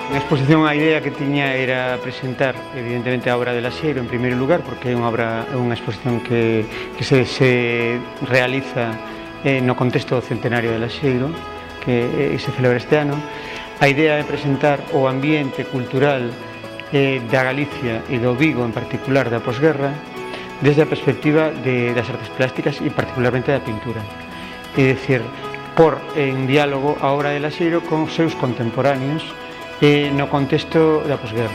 Na exposición a idea que tiña era presentar evidentemente a obra de Laxeiro en primeiro lugar, porque é unha exposición que se realiza no contexto do centenario de Laxeiro, que se celebra este ano. A idea é presentar o ambiente cultural da Galicia e do Vigo en particular da posguerra desde a perspectiva das artes plásticas e particularmente da pintura. É dicir, por en diálogo a obra de Laxeiro con seus contemporáneos no contexto da posguerra.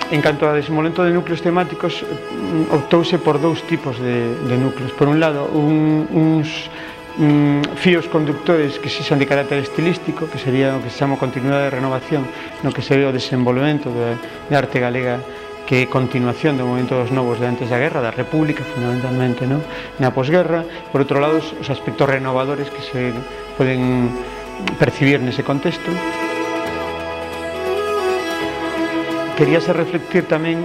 En canto a desenvolvemento de núcleos temáticos, optouse por dous tipos de núcleos. Por un lado, uns fíos conductores que se son de carácter estilístico, que sería o que se chama continuidade de renovación, no que se ve o desenvolvemento da arte galega, que é continuación do movimento dos novos de antes da guerra, da República, fundamentalmente, no? Na posguerra. Por outro lado, os aspectos renovadores que se poden percibir nese contexto. Queríase reflectir tamén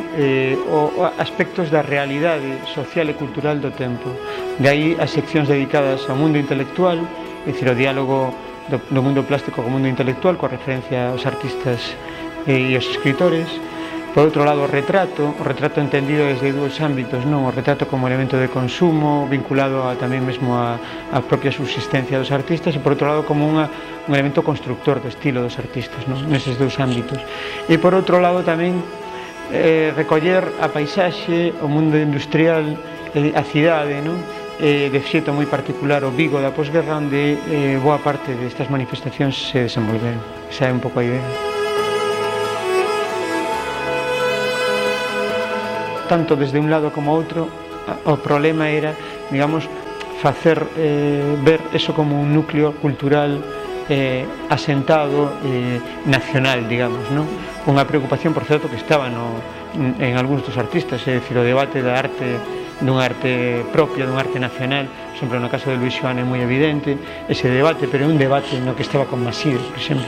aspectos da realidade social e cultural do tempo. De aí as seccións dedicadas ao mundo intelectual, é dicir, o diálogo do mundo plástico co mundo intelectual, coa referencia aos artistas e aos escritores. Por outro lado, o retrato entendido desde dous ámbitos, non? O retrato como elemento de consumo, vinculado tamén mesmo a propia subsistencia dos artistas, e por outro lado como un elemento constructor do estilo dos artistas, non? Neses dous ámbitos. E por outro lado tamén recoller a paisaxe, o mundo industrial, a cidade, non? De xeito moi particular o Vigo da posguerra, onde boa parte destas manifestacións se desenvolveron. Esa é un pouco a idea. Tanto desde un lado como outro, o problema era, digamos, facer ver eso como un núcleo cultural asentado, nacional, digamos, non? Unha preocupación, por certo, que estaba en algúns dos artistas, é dicir, o debate da arte, dunha arte propia, dunha arte nacional. Sempre no caso de Luis Xoán é moi evidente ese debate, pero é un debate no que estaba con Maside, por exemplo.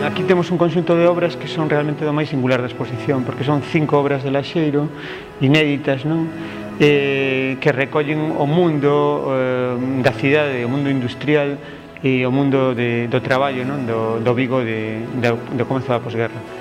Aquí temos un conxunto de obras que son realmente do máis singular da exposición, porque son 5 obras de Laxeiro, inéditas, non? Que recollen o mundo da cidade, o mundo industrial e o mundo do traballo, non? Do Vigo do comezo da posguerra.